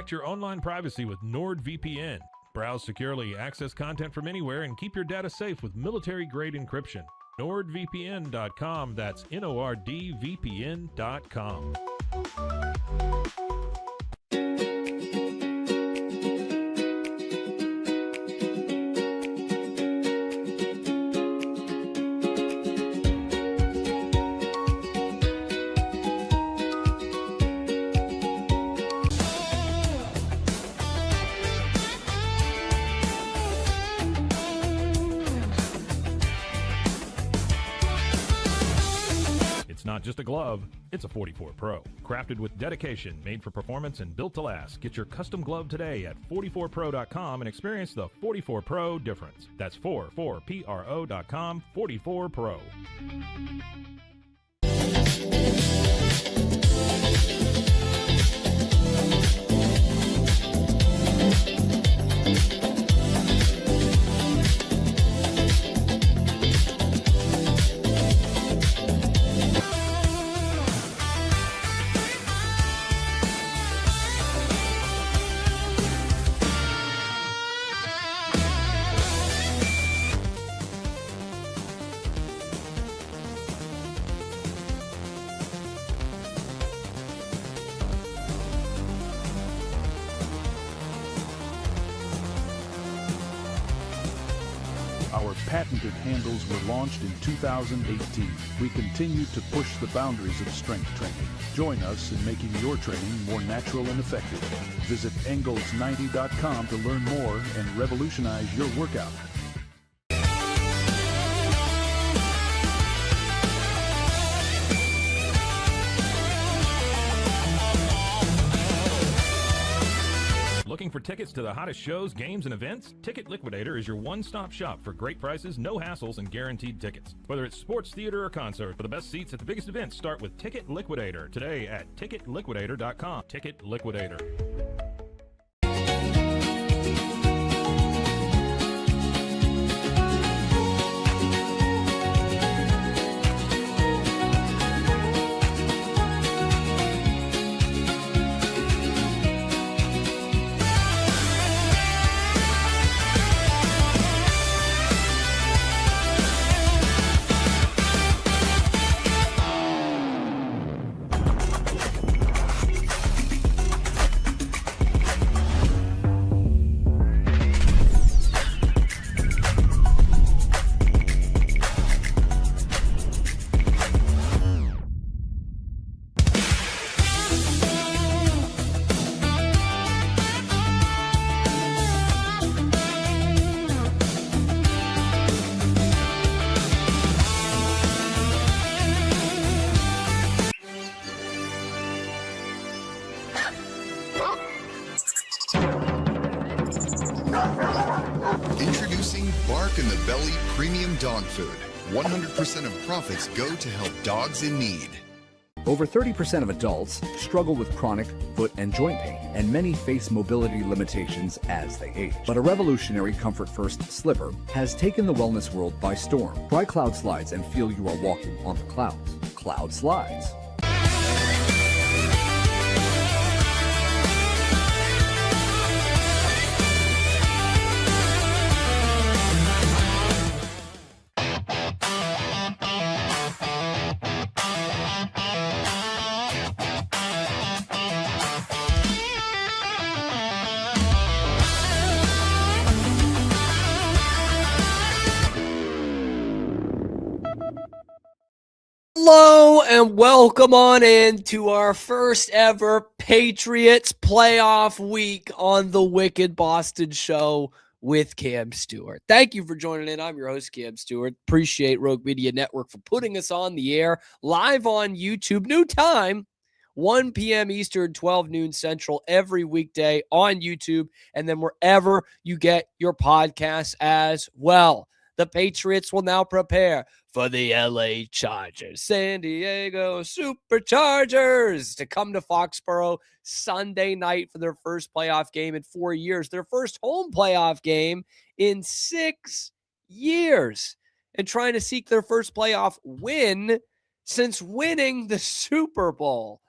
Protect your online privacy with NordVPN. Browse securely, access content from anywhere, and keep your data safe with military-grade encryption. NordVPN.com. That's NORDVPN.com. Not just a glove, it's a 44 Pro. Crafted with dedication, made for performance, and built to last. Get your custom glove today at 44pro.com and experience the 44 Pro difference. That's 44pro.com, 44 Pro. Our patented handles were launched in 2018. We continue to push the boundaries of strength training. Join us in making your training more natural and effective. Visit Engels90.com to learn more and revolutionize your workout. Looking for tickets to the hottest shows, games, and events? Ticket Liquidator is your one-stop shop for great prices, no hassles, and guaranteed tickets. Whether it's sports, theater, or concert, for the best seats at the biggest events, start with Ticket Liquidator today at ticketliquidator.com. Ticket Liquidator. Introducing Bark in the Belly Premium Dog Food. 100% of profits go to help dogs in need. Over 30% of adults struggle with chronic foot and joint pain, and many face mobility limitations as they age. But a revolutionary Comfort First slipper has taken the wellness world by storm. Try Cloud Slides and feel you are walking on the clouds. Cloud Slides. Hello and welcome on in to our first ever Patriots playoff week on the Wicked Boston Show with Cam Stewart. Thank you for joining in. I'm your host, Cam Stewart. Appreciate Rogue Media Network for putting us on the air live on YouTube. New time, 1 p.m. Eastern, 12 noon Central, every weekday on YouTube, and then wherever you get your podcasts as well. The Patriots will now prepare for the LA Chargers, San Diego Superchargers, to come to Foxborough Sunday night for their first playoff game in 4 years, their first home playoff game in 6 years, and trying to seek their first playoff win since winning the Super Bowl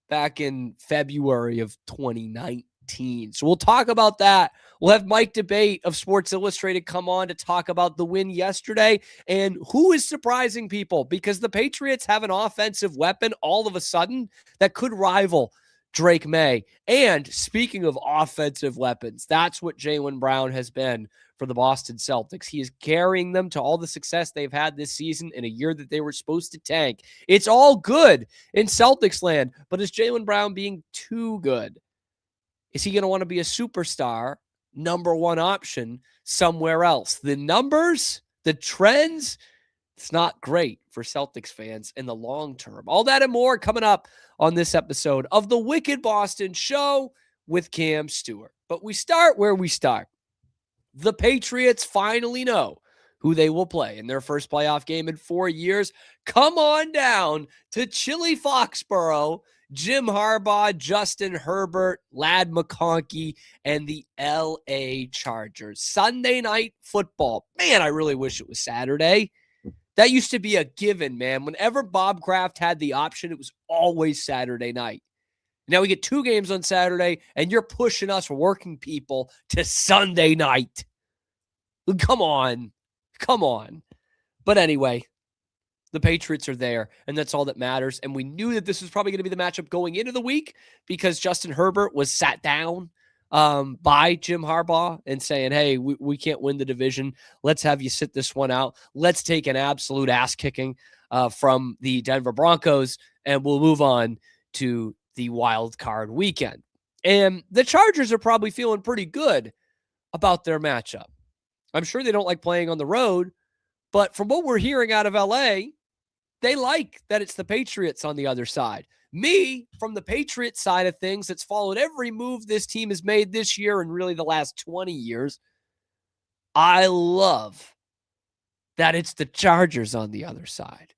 back in February of 2019. So we'll talk about that. We'll have Mike Debate of Sports Illustrated come on to talk about the win yesterday and who is surprising people, because the Patriots have an offensive weapon all of a sudden that could rival Drake Maye. And speaking of offensive weapons, that's what Jaylen Brown has been for the Boston Celtics. He is carrying them to all the success they've had this season in a year that they were supposed to tank. It's all good in Celtics land, but is Jaylen Brown being too good? Is he going to want to be a superstar, number one option somewhere else? The numbers, the trends, it's not great for Celtics fans in the long term. All that and more coming up on this episode of the Wicked Boston Show with Cam Stewart. But we start where we start. The Patriots finally know who they will play in their first playoff game in 4 years. Come on down to chilly Foxborough. Jim Harbaugh, Justin Herbert, Ladd McConkey, and the LA Chargers. Sunday night football. Man, I really wish it was Saturday. That used to be a given, man. Whenever Bob Kraft had the option, it was always Saturday night. Now we get 2 games on Saturday, and you're pushing us working people to Sunday night. Come on. Come on. But anyway, the Patriots are there, and that's all that matters. And we knew that this was probably going to be the matchup going into the week because Justin Herbert was sat down by Jim Harbaugh and saying, hey, we can't win the division. Let's have you sit this one out. Let's take an absolute ass kicking from the Denver Broncos, and we'll move on to the wild card weekend. And the Chargers are probably feeling pretty good about their matchup. I'm sure they don't like playing on the road, but from what we're hearing out of LA, they like that it's the Patriots on the other side. Me, from the Patriots side of things, that's followed every move this team has made this year and really the last 20 years, I love that it's the Chargers on the other side.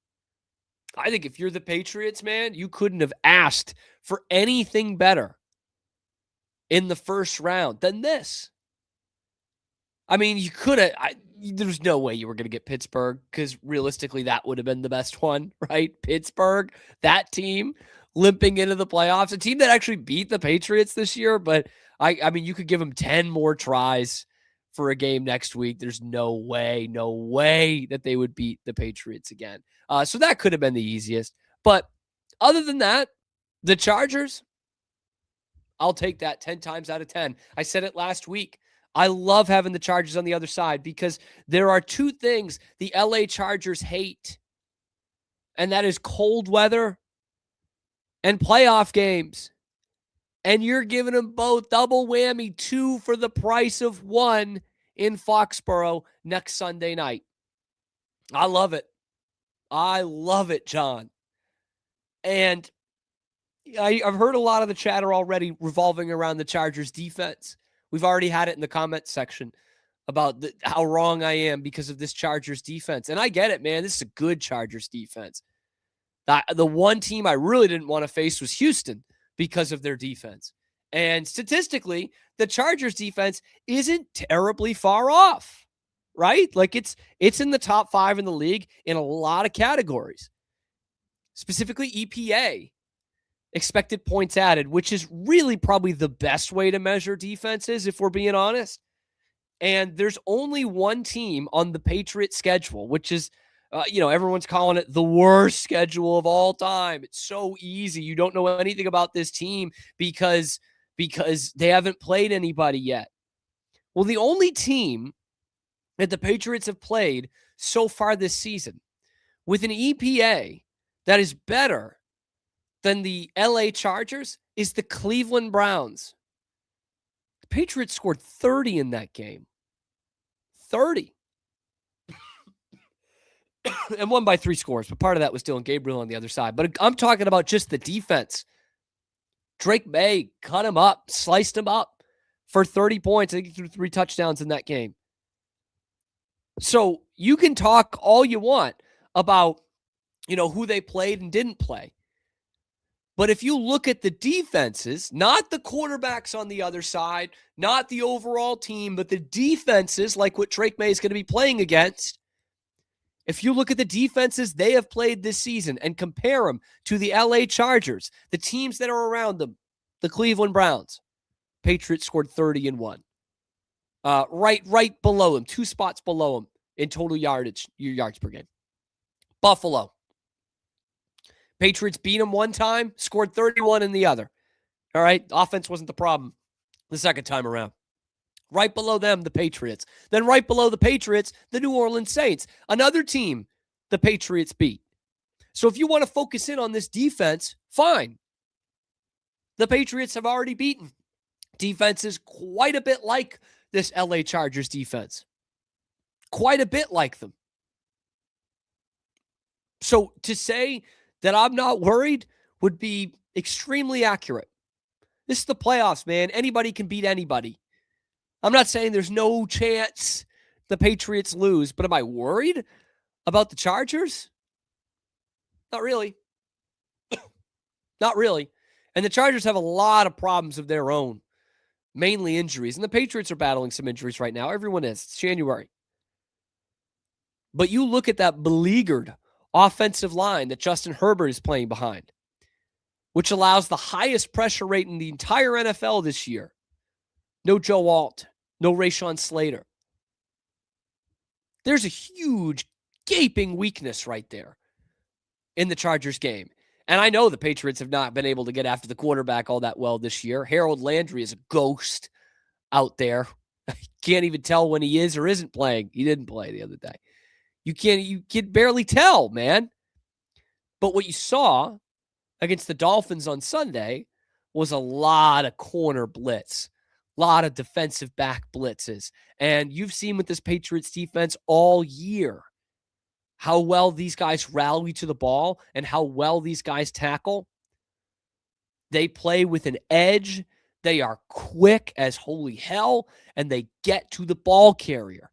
I think if you're the Patriots, man, you couldn't have asked for anything better in the first round than this. I mean, you could have... There's no way you were going to get Pittsburgh because realistically that would have been the best one, right? Pittsburgh, that team limping into the playoffs, a team that actually beat the Patriots this year. But I mean, you could give them 10 more tries for a game next week. There's no way that they would beat the Patriots again. So that could have been the easiest. But other than that, the Chargers, I'll take that 10 times out of 10. I said it last week. I love having the Chargers on the other side because there are 2 things the LA Chargers hate, and that is cold weather and playoff games. And you're giving them both double whammy, 2 for the price of 1 in Foxborough next Sunday night. I love it. I love it, John. And I've heard a lot of the chatter already revolving around the Chargers defense. We've already had it in the comments section about how wrong I am because of this Chargers defense. And I get it, man. This is a good Chargers defense. The one team I really didn't want to face was Houston because of their defense. And statistically, the Chargers defense isn't terribly far off, right? Like it's in the top 5 in the league in a lot of categories. Specifically EPA. Expected points added, which is really probably the best way to measure defenses, if we're being honest. And there's only one team on the Patriots schedule, which is, everyone's calling it the worst schedule of all time. It's so easy. You don't know anything about this team because they haven't played anybody yet. Well, the only team that the Patriots have played so far this season with an EPA that is better than the LA Chargers is the Cleveland Browns. The Patriots scored 30 in that game. 30. And won by 3 scores, but part of that was Dylan Gabriel on the other side. But I'm talking about just the defense. Drake Maye cut him up, sliced him up for 30 points. I think he threw 3 touchdowns in that game. So you can talk all you want about, who they played and didn't play. But if you look at the defenses, not the quarterbacks on the other side, not the overall team, but the defenses like what Drake Maye is going to be playing against, if you look at the defenses they have played this season and compare them to the LA Chargers, the teams that are around them, the Cleveland Browns, Patriots scored 30-1. Right below him, 2 spots below him in total yards per game. Buffalo. Patriots beat them one time, scored 31 in the other. All right, offense wasn't the problem the second time around. Right below them, the Patriots. Then right below the Patriots, the New Orleans Saints. Another team the Patriots beat. So if you want to focus in on this defense, fine. The Patriots have already beaten defenses quite a bit like this LA Chargers defense. Quite a bit like them. So to say that I'm not worried would be extremely accurate. This is the playoffs, man. Anybody can beat anybody. I'm not saying there's no chance the Patriots lose, but am I worried about the Chargers? Not really. Not really. And the Chargers have a lot of problems of their own, mainly injuries. And the Patriots are battling some injuries right now. Everyone is. It's January. But you look at that beleaguered offensive line that Justin Herbert is playing behind, which allows the highest pressure rate in the entire NFL this year. No Joe Alt. No Rashawn Slater. There's a huge gaping weakness right there in the Chargers game. And I know the Patriots have not been able to get after the quarterback all that well this year. Harold Landry is a ghost out there. Can't even tell when he is or isn't playing. He didn't play the other day. You can barely tell, man. But what you saw against the Dolphins on Sunday was a lot of corner blitz, a lot of defensive back blitzes. And you've seen with this Patriots defense all year how well these guys rally to the ball and how well these guys tackle. They play with an edge. They are quick as holy hell, and they get to the ball carrier.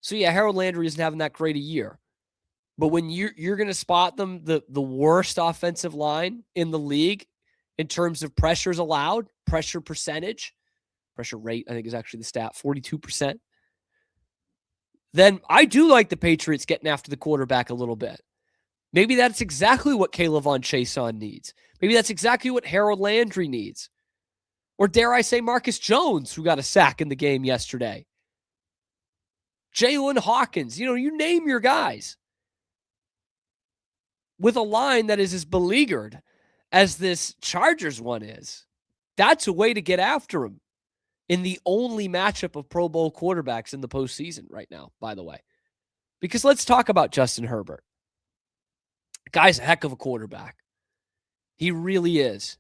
So yeah, Harold Landry isn't having that great a year. But when you're going to spot them, the worst offensive line in the league in terms of pressures allowed, pressure percentage, pressure rate, I think is actually the stat, 42%. Then I do like the Patriots getting after the quarterback a little bit. Maybe that's exactly what Caleb Von Chason needs. Maybe that's exactly what Harold Landry needs. Or dare I say Marcus Jones, who got a sack in the game yesterday. Jaylen Hawkins, you name your guys. With a line that is as beleaguered as this Chargers one is, that's a way to get after him in the only matchup of Pro Bowl quarterbacks in the postseason right now, by the way. Because let's talk about Justin Herbert. Guy's a heck of a quarterback. He really is.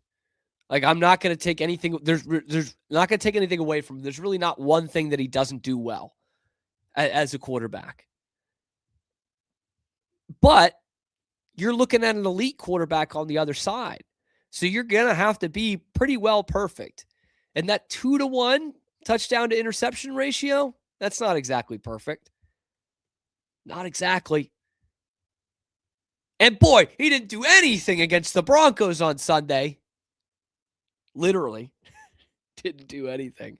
Like, I'm not going to take anything. There's not going to take anything away from him. There's really not one thing that he doesn't do well as a quarterback. But you're looking at an elite quarterback on the other side. So you're going to have to be pretty well perfect. And that 2-to-1 touchdown to interception ratio, that's not exactly perfect. Not exactly. And boy, he didn't do anything against the Broncos on Sunday. Literally. Didn't do anything.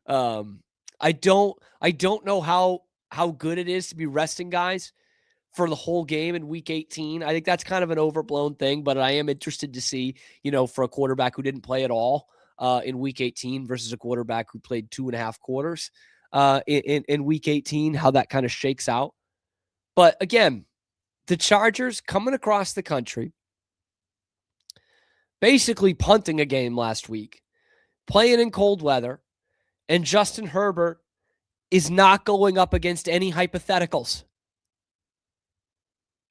I don't know how good it is to be resting guys for the whole game in week 18. I think that's kind of an overblown thing, but I am interested to see, for a quarterback who didn't play at all in week 18 versus a quarterback who played 2.5 quarters in week 18, how that kind of shakes out. But again, the Chargers coming across the country, basically punting a game last week, playing in cold weather, and Justin Herbert is not going up against any hypotheticals.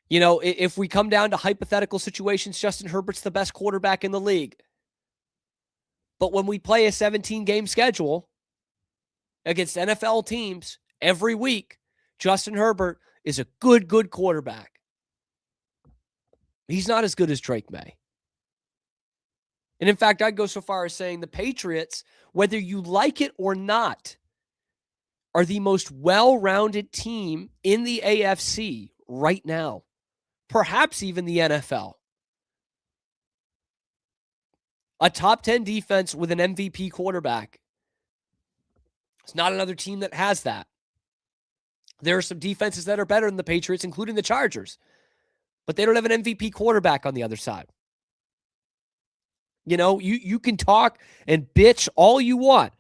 If we come down to hypothetical situations, Justin Herbert's the best quarterback in the league. But when we play a 17-game schedule against NFL teams every week, Justin Herbert is a good quarterback. He's not as good as Drake Maye. And in fact, I'd go so far as saying the Patriots, whether you like it or not, are the most well-rounded team in the AFC right now. Perhaps even the NFL. A top 10 defense with an MVP quarterback. It's not another team that has that. There are some defenses that are better than the Patriots, including the Chargers. But they don't have an MVP quarterback on the other side. You know, you can talk and bitch all you want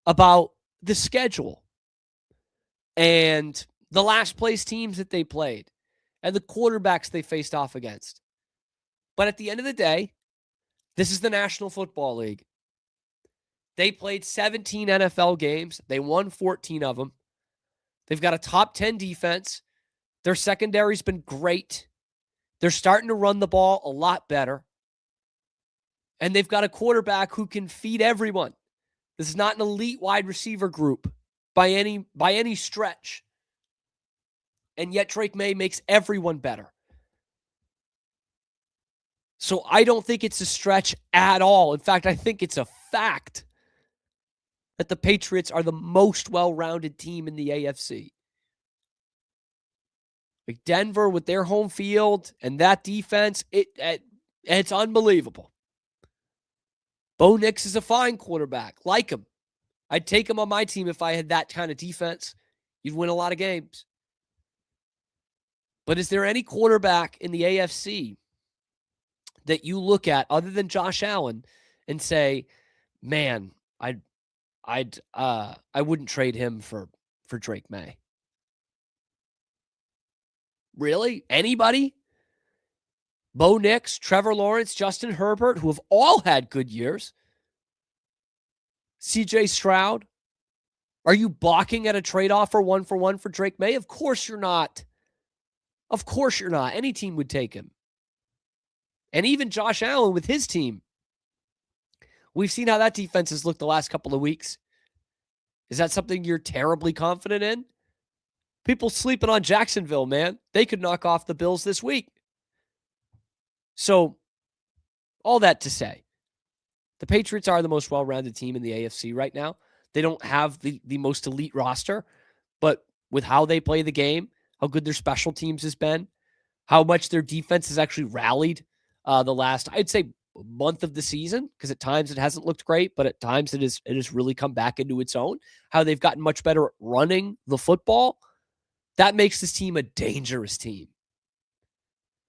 about the schedule and the last place teams that they played and the quarterbacks they faced off against. But at the end of the day, this is the National Football League. They played 17 NFL games. They won 14 of them. They've got a top 10 defense. Their secondary's been great. They're starting to run the ball a lot better. And they've got a quarterback who can feed everyone. This is not an elite wide receiver group by any stretch. And yet Drake Maye makes everyone better. So I don't think it's a stretch at all. In fact, I think it's a fact that the Patriots are the most well-rounded team in the AFC. Like Denver with their home field and that defense, it's unbelievable. Bo Nix is a fine quarterback. Like him. I'd take him on my team if I had that kind of defense. You'd win a lot of games. But is there any quarterback in the AFC that you look at other than Josh Allen and say, man, I wouldn't trade him for Drake Maye? Really? Anybody? Bo Nix, Trevor Lawrence, Justin Herbert, who have all had good years. CJ Stroud. Are you balking at a trade offer 1-for-1 for Drake Maye? Of course you're not. Of course you're not. Any team would take him. And even Josh Allen with his team. We've seen how that defense has looked the last couple of weeks. Is that something you're terribly confident in? People sleeping on Jacksonville, man. They could knock off the Bills this week. So, all that to say, the Patriots are the most well-rounded team in the AFC right now. They don't have the most elite roster, but with how they play the game, how good their special teams has been, how much their defense has actually rallied the last, I'd say, month of the season, because at times it hasn't looked great, but at times it has really come back into its own, how they've gotten much better at running the football. That makes this team a dangerous team.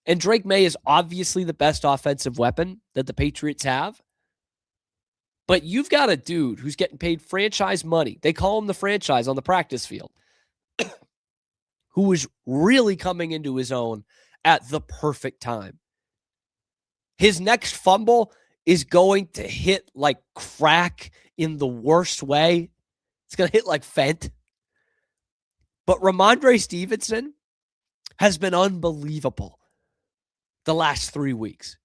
And Drake Maye is obviously the best offensive weapon that the Patriots have. But you've got a dude who's getting paid franchise money. They call him the franchise on the practice field. Who is really coming into his own at the perfect time. His next fumble is going to hit like crack in the worst way. It's going to hit like Fent. But Rhamondre Stevenson has been unbelievable the last 3 weeks.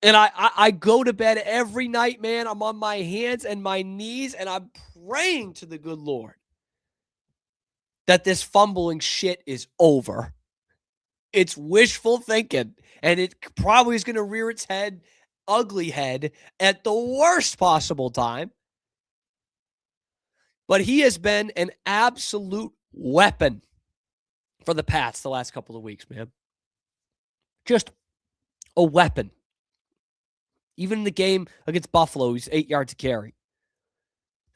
And I go to bed every night, man. I'm on my hands and my knees, and I'm praying to the good Lord that this fumbling shit is over. It's wishful thinking, and it probably is going to rear its head, ugly head, at the worst possible time. But he has been an absolute weapon for the Pats the last couple of weeks, man. Just a weapon. Even in the game against Buffalo, he's 8 yards to carry.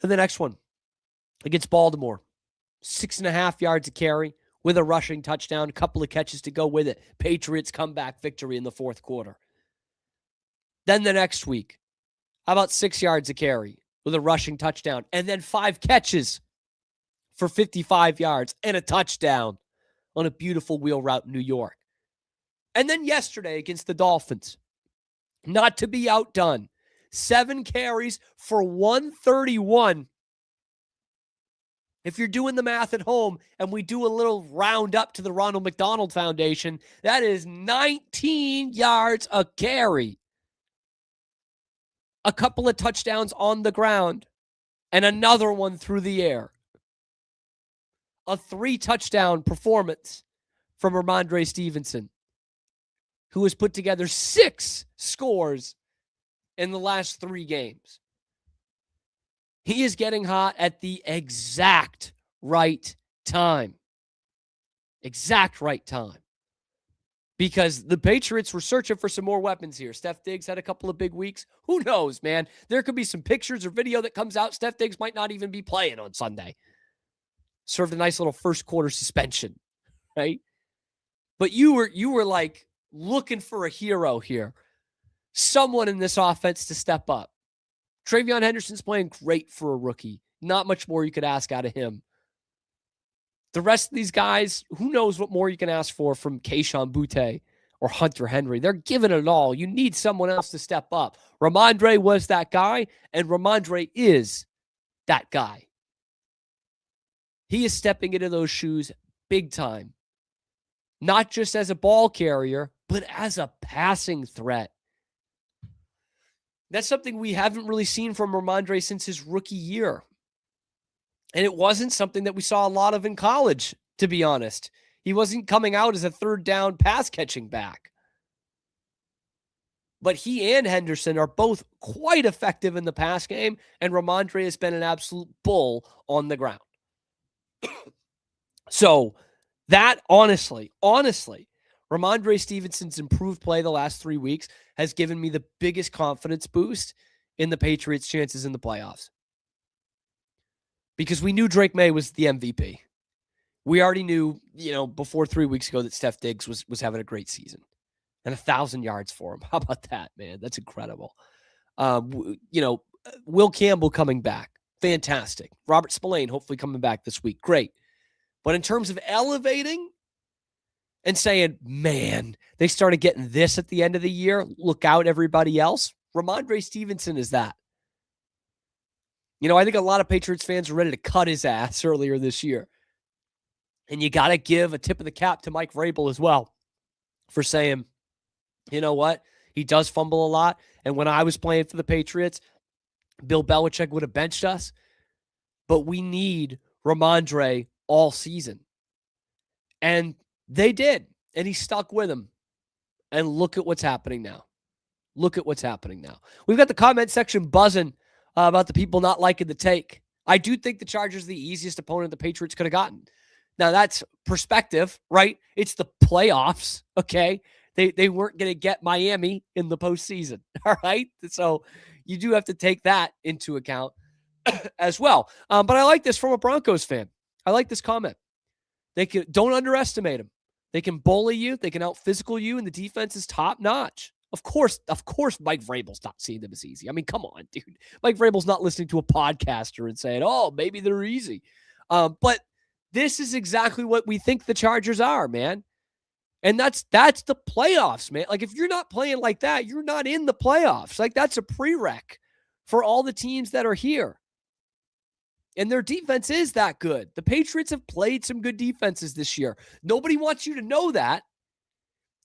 And the next one, against Baltimore, 6.5 yards to carry with a rushing touchdown, a couple of catches to go with it. Patriots comeback victory in the fourth quarter. Then the next week, how about 6 yards to carry with a rushing touchdown, and then 5 catches for 55 yards and a touchdown on a beautiful wheel route in New York. And then yesterday against the Dolphins, not to be outdone, 7 carries for 131. If you're doing the math at home and we do a little round up to the Ronald McDonald Foundation, that is 19 yards a carry. A couple of touchdowns on the ground and another one through the air. A 3-touchdown performance from Rhamondre Stevenson, who has put together 6 scores in the last 3 games. He is getting hot at the exact right time. Exact right time. Because the Patriots were searching for some more weapons here. Steph Diggs had a couple of big weeks. Who knows, man? There could be some pictures or video that comes out. Steph Diggs might not even be playing on Sunday. Served a nice little first quarter suspension, right? But you were like looking for a hero here. someone in this offense to step up. Travion Henderson's playing great for a rookie. Not much more you could ask out of him. The rest of these guys, who knows what more you can ask for from Kayshon Boutte or Hunter Henry. They're giving it all. You need someone else to step up. Rhamondre was that guy, and Rhamondre is that guy. He is stepping into those shoes big time. Not just as a ball carrier, but as a passing threat. That's something we haven't really seen from Rhamondre since his rookie year. And it wasn't something that we saw a lot of in college, to be honest. He wasn't coming out as a third down pass catching back. But he and Henderson are both quite effective in the pass game, and Rhamondre has been an absolute bull on the ground. So that honestly, Rhamondre Stevenson's improved play the last 3 weeks has given me the biggest confidence boost in the Patriots' chances in the playoffs. Because we knew Drake Maye was the MVP. We already knew, before 3 weeks ago that Steph Diggs was having a great season. And 1,000 yards for him. How about that, man? That's incredible. Will Campbell coming back. Fantastic. Robert Spillane hopefully coming back this week. Great. But in terms of elevating and saying, man, they started getting this at the end of the year, look out everybody else, Rhamondre Stevenson is that. I think a lot of Patriots fans were ready to cut his ass earlier this year. And you got to give a tip of the cap to Mike Vrabel as well for saying, you know what? He does fumble a lot. And when I was playing for the Patriots, Bill Belichick would have benched us. But we need Rhamondre all season. And they did. And he stuck with him. And look at what's happening now. We've got the comment section buzzing about the people not liking the take. I do think the Chargers are the easiest opponent the Patriots could have gotten. Now, that's perspective, right? It's the playoffs, okay? They weren't going to get Miami in the postseason, all right? So you do have to take that into account as well. But I like this from a Broncos fan. I like this comment. Don't underestimate them. They can bully you. They can out-physical you, and the defense is top-notch. Of course, Mike Vrabel's not seeing them as easy. I mean, come on, dude. Mike Vrabel's not listening to a podcaster and saying, oh, maybe they're easy. But this is exactly what we think the Chargers are, man. And that's the playoffs, man. Like, if you're not playing like that, you're not in the playoffs. Like, that's a prereq for all the teams that are here. And their defense is that good. The Patriots have played some good defenses this year. Nobody wants you to know that.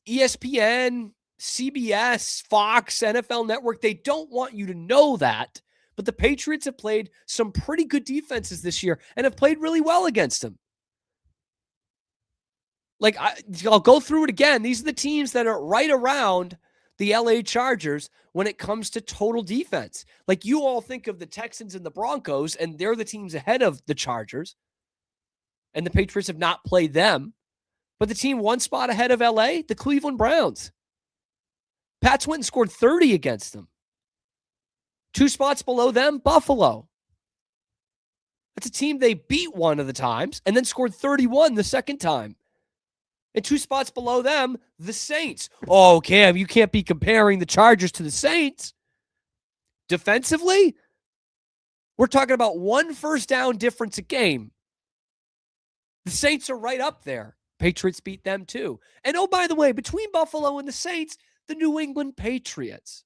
ESPN, CBS, Fox, NFL Network, they don't want you to know that. But the Patriots have played some pretty good defenses this year and have played really well against them. Like, I'll go through it again. These are the teams that are right around the LA Chargers when it comes to total defense. Like, you all think of the Texans and the Broncos, and they're the teams ahead of the Chargers. And the Patriots have not played them. But the team one spot ahead of LA, the Cleveland Browns. Pats went and scored 30 against them. 2 spots below them, Buffalo. That's a team they beat one of the times and then scored 31 the second time. And 2 spots below them, the Saints. Oh, Cam, you can't be comparing the Chargers to the Saints. Defensively, we're talking about 1 first down difference a game. The Saints are right up there. Patriots beat them too. And oh, by the way, between Buffalo and the Saints, the New England Patriots.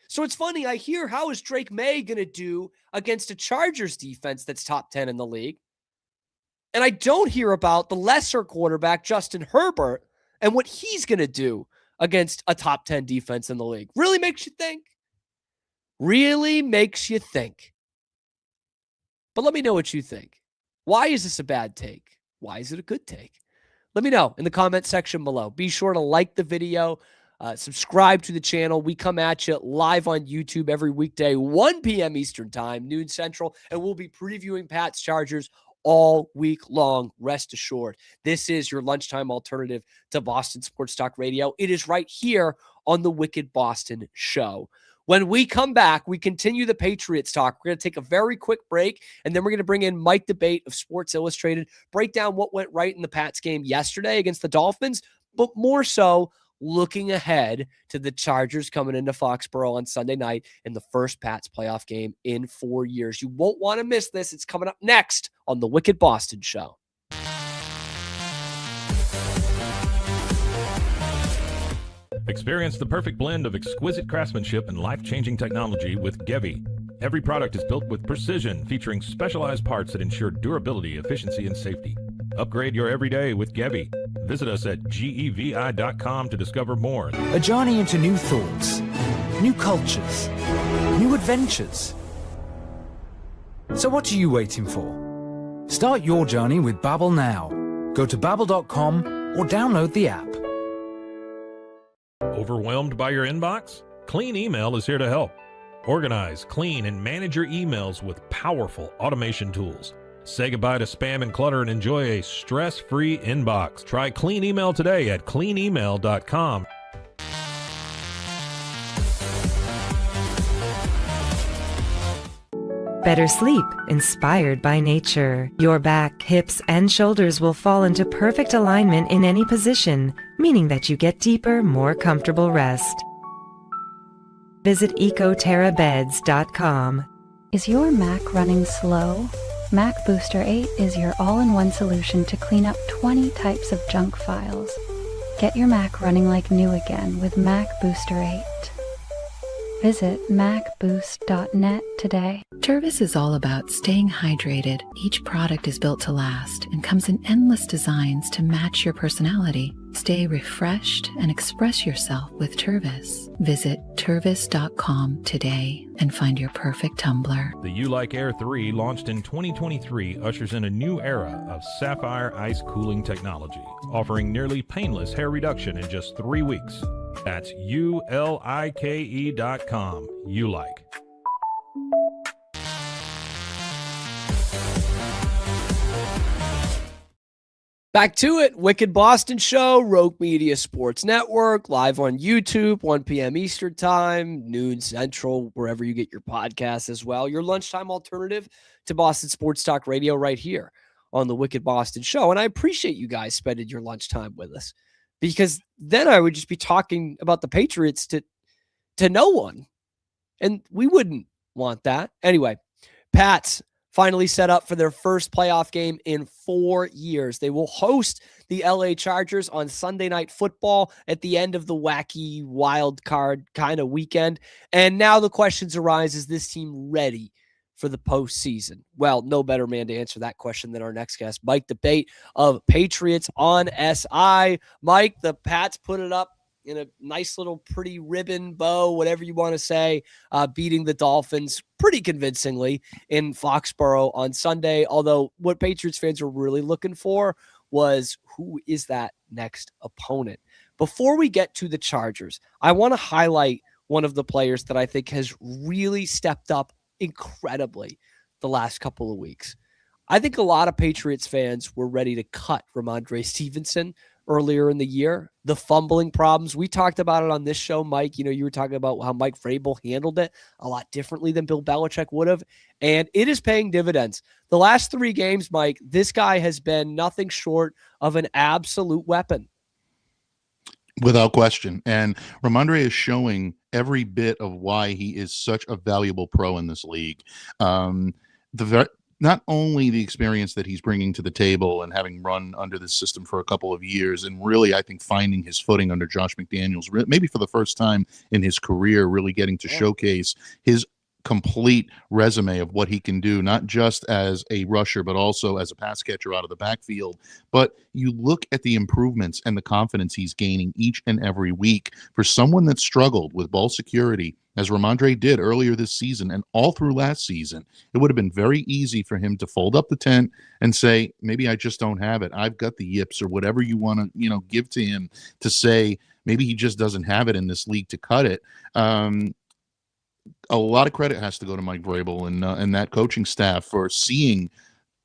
So it's funny, I hear, how is Drake Maye going to do against a Chargers defense that's top 10 in the league? And I don't hear about the lesser quarterback, Justin Herbert, and what he's going to do against a top 10 defense in the league. Really makes you think. But let me know what you think. Why is this a bad take? Why is it a good take? Let me know in the comment section below. Be sure to like the video, subscribe to the channel. We come at you live on YouTube every weekday, 1 p.m. Eastern time, noon Central, and we'll be previewing Pats Chargers all week long. Rest assured, this is your lunchtime alternative to Boston Sports Talk Radio. It is right here on the Wicked Boston Show. When we come back, we continue the Patriots talk. We're going to take a very quick break, and then we're going to bring in Mike Debate of Sports Illustrated, break down what went right in the Pats game yesterday against the Dolphins, but more so, looking ahead to the Chargers coming into Foxborough on Sunday night in the first Pats playoff game in 4 years. You won't want to miss this. It's coming up next on the Wicked Boston Show. Experience the perfect blend of exquisite craftsmanship and life-changing technology with Gevi. Every product is built with precision, featuring specialized parts that ensure durability, efficiency, and safety. Upgrade your everyday with Gevi. Visit us at gevi.com to discover more. A journey into new thoughts, new cultures, new adventures. So what are you waiting for? Start your journey with Babbel now. Go to babbel.com or download the app. Overwhelmed by your inbox? Clean Email is here to help. Organize, clean, and manage your emails with powerful automation tools. Say goodbye to spam and clutter and enjoy a stress-free inbox. Try Clean Email today at cleanemail.com. Better sleep, inspired by nature. Your back, hips, and shoulders will fall into perfect alignment in any position, meaning that you get deeper, more comfortable rest. Visit ecoterrabeds.com. Is your Mac running slow? Mac Booster 8 is your all-in-one solution to clean up 20 types of junk files. Get your Mac running like new again with Mac Booster 8. Visit macboost.net today. Tervis is all about staying hydrated. Each product is built to last and comes in endless designs to match your personality. Stay refreshed and express yourself with Tervis. Visit tervis.com today and find your perfect tumbler. The You Like Air 3, launched in 2023, ushers in a new era of sapphire ice cooling technology, offering nearly painless hair reduction in just 3 weeks. That's ULIKE.com. You like. Back to it. Wicked Boston Show, Rogue Media Sports Network, live on YouTube, 1 p.m. Eastern Time, noon Central, wherever you get your podcasts as well. Your lunchtime alternative to Boston Sports Talk Radio right here on the Wicked Boston Show. And I appreciate you guys spending your lunchtime with us, because then I would just be talking about the Patriots to no one. And we wouldn't want that. Anyway, Pats finally set up for their first playoff game in 4 years. They will host the LA Chargers on Sunday Night Football at the end of the wacky wild card kind of weekend. And now the questions arise, is this team ready for the postseason? Well, no better man to answer that question than our next guest, Mike DeBate of Patriots on SI. Mike, the Pats put it up in a nice little pretty ribbon bow, whatever you want to say, beating the Dolphins pretty convincingly in Foxborough on Sunday. Although what Patriots fans were really looking for was, who is that next opponent? Before we get to the Chargers, I want to highlight one of the players that I think has really stepped up incredibly the last couple of weeks. I think a lot of Patriots fans were ready to cut Rhamondre Stevenson earlier in the year. The fumbling problems, we talked about it on this show, Mike. You know, you were talking about how Mike Vrabel handled it a lot differently than Bill Belichick would have, and it is paying dividends. The last 3 games, Mike, this guy has been nothing short of an absolute weapon. Without question. And Rhamondre is showing every bit of why he is such a valuable pro in this league. Not only the experience that he's bringing to the table and having run under this system for a couple of years, and really, I think, finding his footing under Josh McDaniels, maybe for the first time in his career, really getting to showcase his complete resume of what he can do, not just as a rusher, but also as a pass catcher out of the backfield. But you look at the improvements and the confidence he's gaining each and every week for someone that struggled with ball security, as Rhamondre did earlier this season and all through last season. It would have been very easy for him to fold up the tent and say, maybe I just don't have it. I've got the yips, or whatever you want to, give to him, to say maybe he just doesn't have it in this league to cut it. A lot of credit has to go to Mike Vrabel and that coaching staff for seeing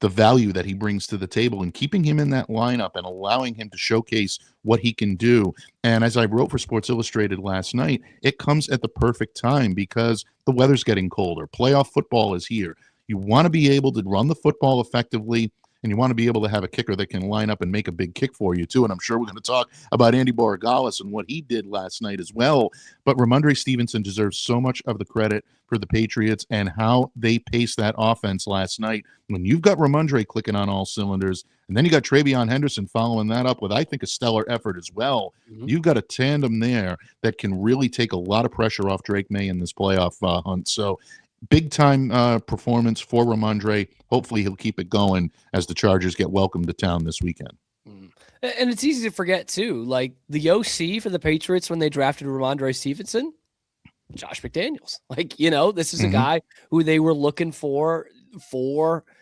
the value that he brings to the table and keeping him in that lineup and allowing him to showcase what he can do. And as I wrote for Sports Illustrated last night, it comes at the perfect time because the weather's getting colder. Playoff football is here. You want to be able to run the football effectively and you want to be able to have a kicker that can line up and make a big kick for you too. And I'm sure we're going to talk about Andy Borregales and what he did last night as well. But Rhamondre Stevenson deserves so much of the credit for the Patriots and how they paced that offense last night. When you've got Rhamondre clicking on all cylinders, and then you got Travion Henderson following that up with, I think, a stellar effort as well. You've got a tandem there that can really take a lot of pressure off Drake Maye in this playoff hunt. So big-time performance for Rhamondre. Hopefully he'll keep it going as the Chargers get welcomed to town this weekend. And it's easy to forget, too. Like, the OC for the Patriots when they drafted Rhamondre Stevenson, Josh McDaniels. Like, you know, this is a guy who they were looking for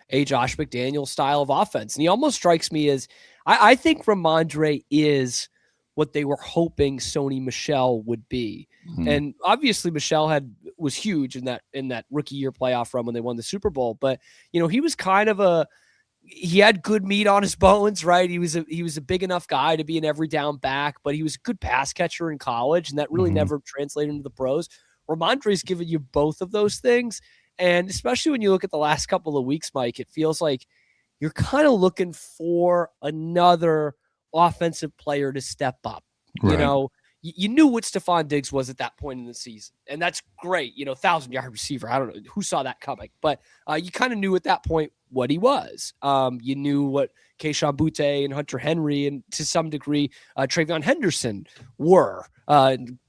a Josh McDaniels style of offense. And he almost strikes me as, I think Rhamondre is what they were hoping Sony Michel would be. And obviously Michel was huge in that rookie year playoff run when they won the Super Bowl. But, you know, he was kind of he had good meat on his bones, right? He was a big enough guy to be an every down back, but he was a good pass catcher in college, and that really never translated into the pros. Rhamondre's given you both of those things. And especially when you look at the last couple of weeks, Mike, it feels like you're kind of looking for another offensive player to step up. Right. You know, you knew what Stephon Diggs was at that point in the season, and that's great. You know, 1,000-yard receiver. I don't know who saw that coming, but you kind of knew at that point what he was. You knew what Kayshon Boutte and Hunter Henry and to some degree Travion Henderson were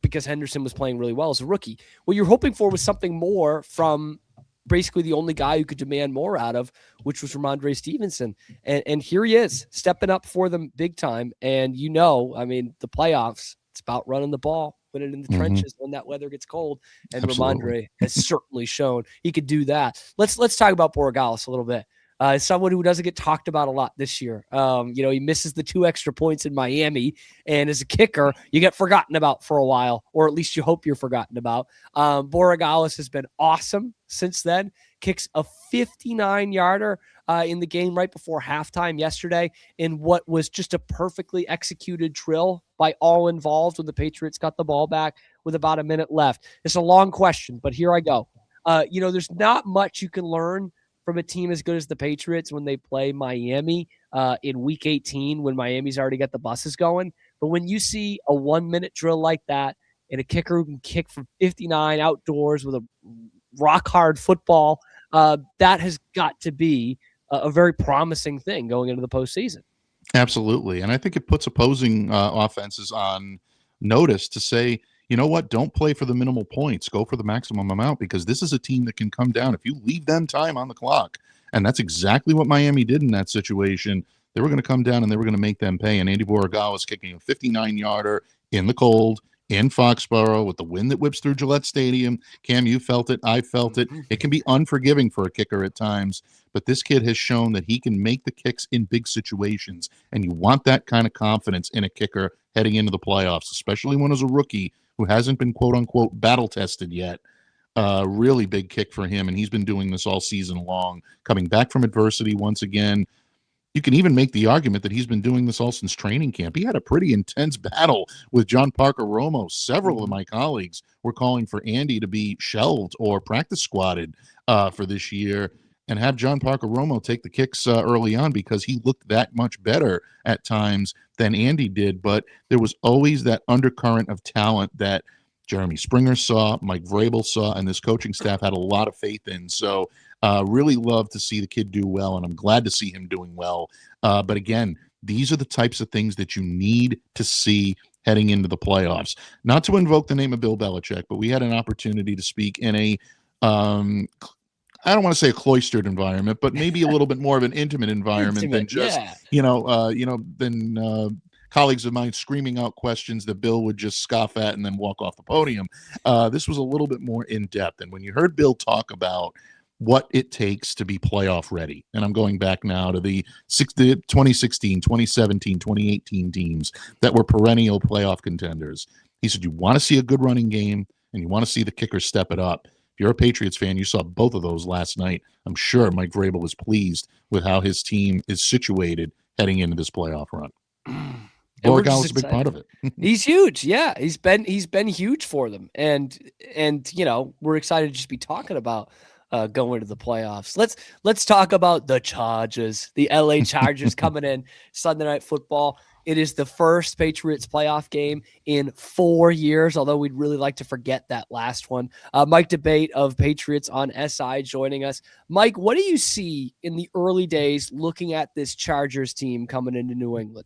because Henderson was playing really well as a rookie. What you're hoping for was something more from basically the only guy who could demand more out of, which was Rhamondre Stevenson. And here he is stepping up for them big time. And, you know, I mean, the playoffs, it's about running the ball, putting it in the trenches when that weather gets cold. And Rhamondre has certainly shown he could do that. Let's talk about Borregales a little bit. Someone who doesn't get talked about a lot this year. You know, he misses the 2 extra points in Miami, and as a kicker, you get forgotten about for a while, or at least you hope you're forgotten about. Borregales has been awesome since then. Kicks a 59-yarder in the game right before halftime yesterday in what was just a perfectly executed drill by all involved when the Patriots got the ball back with about a minute left. It's a long question, but here I go. You know, there's not much you can learn from a team as good as the Patriots when they play Miami in Week 18 when Miami's already got the buses going. But when you see a 1-minute drill like that and a kicker who can kick from 59 outdoors with a rock-hard football, that has got to be a very promising thing going into the postseason. Absolutely. And I think it puts opposing offenses on notice to say, you know what, don't play for the minimal points. Go for the maximum amount, because this is a team that can come down if you leave them time on the clock. And that's exactly what Miami did in that situation. They were going to come down and they were going to make them pay. And Andy Borregales kicking a 59-yarder in the cold in Foxborough with the wind that whips through Gillette Stadium. Cam, you felt it. I felt it. It can be unforgiving for a kicker at times, but this kid has shown that he can make the kicks in big situations. And you want that kind of confidence in a kicker heading into the playoffs, especially when as a rookie who hasn't been quote-unquote battle-tested yet. Really big kick for him, and he's been doing this all season long, coming back from adversity once again. You can even make the argument that he's been doing this all since training camp. He had a pretty intense battle with John Parker Romo. Several of my colleagues were calling for Andy to be shelved or practice squatted for this year and have John Parker Romo take the kicks early on because he looked that much better at times than Andy did. But there was always that undercurrent of talent that Jeremy Springer saw, Mike Vrabel saw, and this coaching staff had a lot of faith in. So really love to see the kid do well, and I'm glad to see him doing well. But again, these are the types of things that you need to see heading into the playoffs. Not to invoke the name of Bill Belichick, but we had an opportunity to speak in a I don't want to say a cloistered environment, but maybe a little bit more of an intimate environment than just, than colleagues of mine screaming out questions that Bill would just scoff at and then walk off the podium. This was a little bit more in depth. And when you heard Bill talk about what it takes to be playoff ready, and I'm going back now to the 2016, 2017, 2018 teams that were perennial playoff contenders, he said, you want to see a good running game and you want to see the kickers step it up. If you're a Patriots fan, you saw both of those last night. I'm sure Mike Vrabel is pleased with how his team is situated heading into this playoff run. Borregales is a big part of it. He's huge. Yeah, he's been huge for them. And you know, we're excited to just be talking about going to the playoffs. Let's talk about the Chargers, the LA Chargers coming in Sunday Night Football. It is the first Patriots playoff game in 4 years, although we'd really like to forget that last one. Mike Debate of Patriots on SI joining us. Mike, what do you see in the early days looking at this Chargers team coming into New England?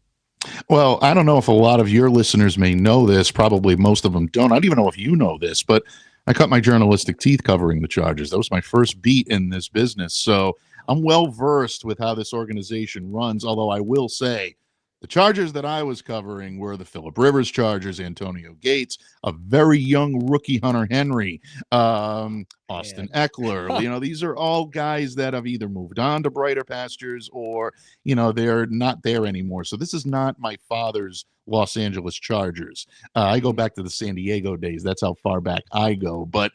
Well, I don't know if a lot of your listeners may know this. Probably most of them don't. I don't even know if you know this, but I cut my journalistic teeth covering the Chargers. That was my first beat in this business. So I'm well versed with how this organization runs, although I will say the Chargers that I was covering were the Phillip Rivers Chargers, Antonio Gates, a very young rookie Hunter Henry, Austin Eckler. These are all guys that have either moved on to brighter pastures or, they're not there anymore. So this is not my father's Los Angeles Chargers. I go back to the San Diego days. That's how far back I go. But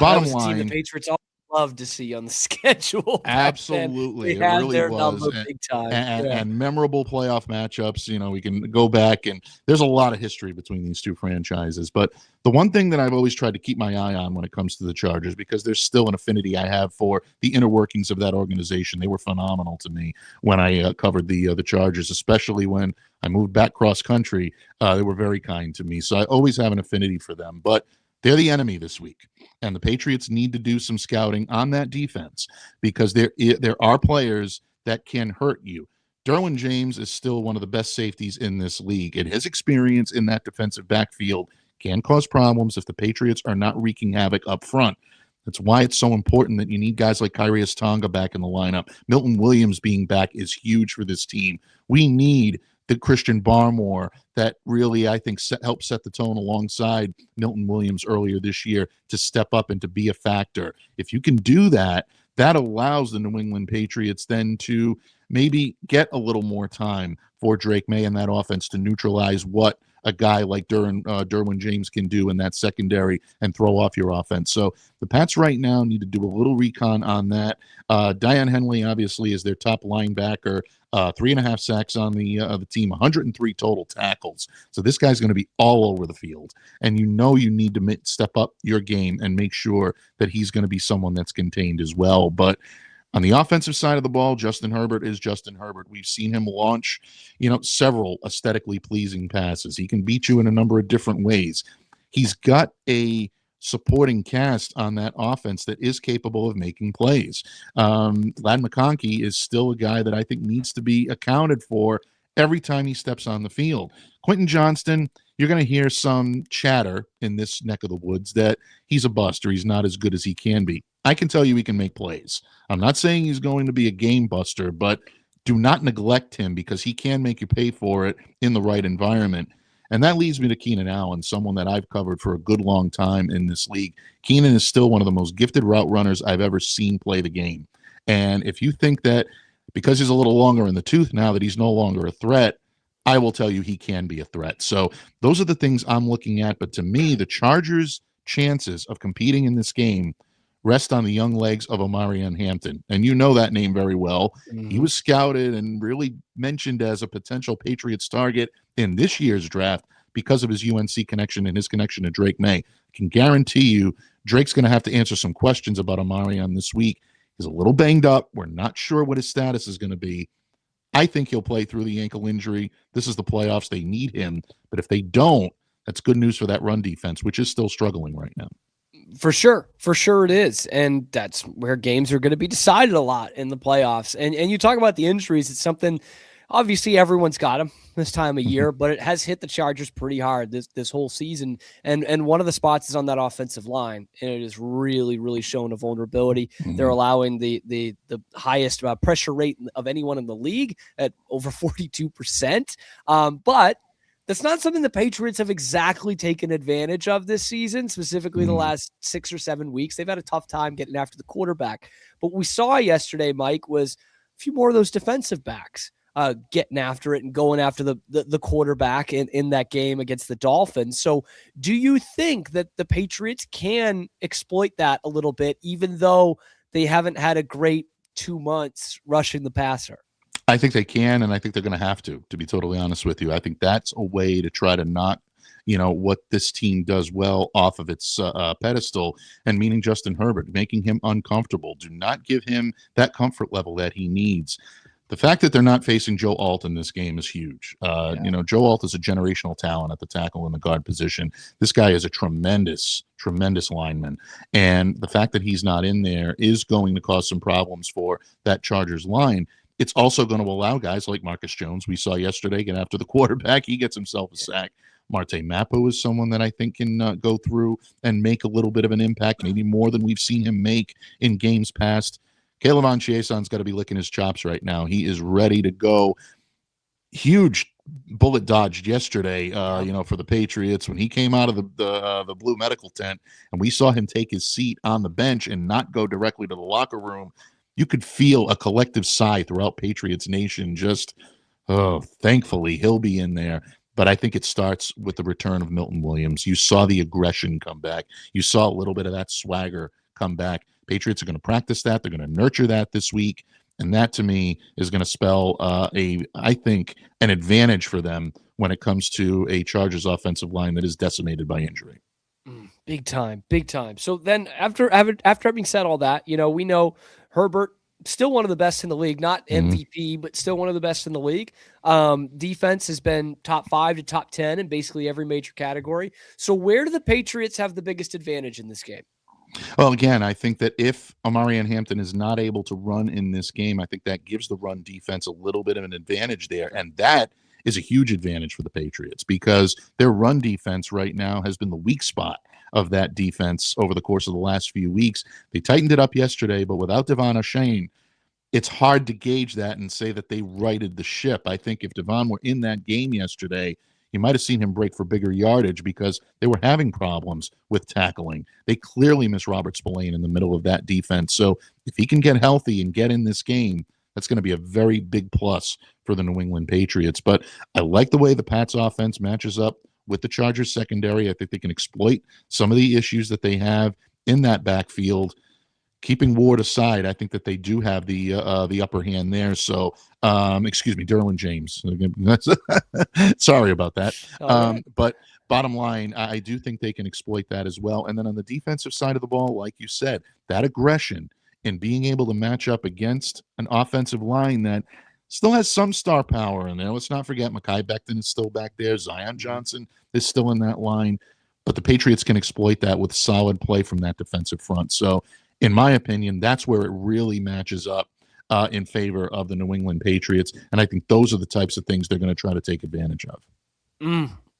bottom line, the Patriots love to see on the schedule. Absolutely. They had really their was. number big time. And memorable playoff matchups. We can go back, and there's a lot of history between these two franchises. But the one thing that I've always tried to keep my eye on when it comes to the Chargers, because there's still an affinity I have for the inner workings of that organization. They were phenomenal to me when I covered the Chargers, especially when I moved back cross country. They were very kind to me. So I always have an affinity for them. But they're the enemy this week, and the Patriots need to do some scouting on that defense because there are players that can hurt you. Derwin James is still one of the best safeties in this league, and his experience in that defensive backfield can cause problems if the Patriots are not wreaking havoc up front. That's why it's so important that you need guys like Kyrios Tonga back in the lineup. Milton Williams being back is huge for this team. We need the Christian Barmore that really, I think, helped set the tone alongside Milton Williams earlier this year to step up and to be a factor. If you can do that, that allows the New England Patriots then to maybe get a little more time for Drake Maye and that offense to neutralize what a guy like Derwin James can do in that secondary and throw off your offense. So the Pats right now need to do a little recon on that. Diane Henley obviously is their top linebacker, 3.5 sacks on the team, 103 total tackles. So this guy's going to be all over the field, and you need to step up your game and make sure that he's going to be someone that's contained as well. But on the offensive side of the ball, Justin Herbert is Justin Herbert. We've seen him launch, several aesthetically pleasing passes. He can beat you in a number of different ways. He's got a supporting cast on that offense that is capable of making plays. Ladd McConkey is still a guy that I think needs to be accounted for every time he steps on the field. Quentin Johnston, you're going to hear some chatter in this neck of the woods that he's a bust or he's not as good as he can be. I can tell you he can make plays. I'm not saying he's going to be a game buster, but do not neglect him because he can make you pay for it in the right environment. And that leads me to Keenan Allen, someone that I've covered for a good long time in this league. Keenan is still one of the most gifted route runners I've ever seen play the game. And if you think that because he's a little longer in the tooth now that he's no longer a threat, I will tell you he can be a threat. So those are the things I'm looking at. But to me, the Chargers' chances of competing in this game rest on the young legs of Omarion Hampton. And you know that name very well. Mm-hmm. He was scouted and really mentioned as a potential Patriots target in this year's draft because of his UNC connection and his connection to Drake Maye. I can guarantee you Drake's going to have to answer some questions about Omarion this week. He's a little banged up. We're not sure what his status is going to be. I think he'll play through the ankle injury. This is the playoffs. They need him. But if they don't, that's good news for that run defense, which is still struggling right now. For sure it is. And that's where games are going to be decided a lot in the playoffs. And you talk about the injuries. It's something, obviously everyone's got them this time of year, but it has hit the Chargers pretty hard this whole season. And one of the spots is on that offensive line. And it is really, really showing a vulnerability. Mm-hmm. They're allowing the highest pressure rate of anyone in the league at over 42%. But that's not something the Patriots have exactly taken advantage of this season, specifically the last 6 or 7 weeks. They've had a tough time getting after the quarterback. But what we saw yesterday, Mike, was a few more of those defensive backs getting after it and going after the quarterback in that game against the Dolphins. So do you think that the Patriots can exploit that a little bit, even though they haven't had a great 2 months rushing the passer? I think they can, and I think they're going to have to be totally honest with you. I think that's a way to try to knock what this team does well off of its pedestal, and meaning Justin Herbert, making him uncomfortable. Do not give him that comfort level that he needs. The fact that they're not facing Joe Alt in this game is huge. Joe Alt is a generational talent at the tackle and the guard position. This guy is a tremendous lineman. And the fact that he's not in there is going to cause some problems for that Chargers line. It's also going to allow guys like Marcus Jones, we saw yesterday, get after the quarterback. He gets himself a sack. Marte Mapo is someone that I think can go through and make a little bit of an impact, maybe more than we've seen him make in games past. K'Lavon Chaisson's got to be licking his chops right now. He is ready to go. Huge bullet dodged yesterday, for the Patriots when he came out of the blue medical tent, and we saw him take his seat on the bench and not go directly to the locker room. You could feel a collective sigh throughout Patriots Nation. Just, thankfully he'll be in there. But I think it starts with the return of Milton Williams. You saw the aggression come back. You saw a little bit of that swagger come back. Patriots are going to practice that. They're going to nurture that this week. And that, to me, is going to spell I think, an advantage for them when it comes to a Chargers offensive line that is decimated by injury. Big time. So then after having said all that, we know Herbert, still one of the best in the league, not MVP, but still one of the best in the league. Defense has been top 5 to top 10 in basically every major category. So where do the Patriots have the biggest advantage in this game? Well, again, I think that if Omarion Hampton is not able to run in this game, I think that gives the run defense a little bit of an advantage there. And that is a huge advantage for the Patriots because their run defense right now has been the weak spot of that defense over the course of the last few weeks. They tightened it up yesterday, but without Devon Achane, it's hard to gauge that and say that they righted the ship. I think if Devon were in that game yesterday, you might have seen him break for bigger yardage because they were having problems with tackling. They clearly miss Robert Spillane in the middle of that defense. So if he can get healthy and get in this game, that's going to be a very big plus for the New England Patriots. But I like the way the Pats offense matches up with the Chargers secondary. I think they can exploit some of the issues that they have in that backfield. Keeping Ward aside, I think that they do have the upper hand there. So, Derwin James. Sorry about that. Right. But bottom line, I do think they can exploit that as well. And then on the defensive side of the ball, like you said, that aggression and being able to match up against an offensive line that still has some star power in there. Let's not forget Mekhi Becton is still back there. Zion Johnson is still in that line. But the Patriots can exploit that with solid play from that defensive front. So, in my opinion, that's where it really matches up in favor of the New England Patriots. And I think those are the types of things they're going to try to take advantage of.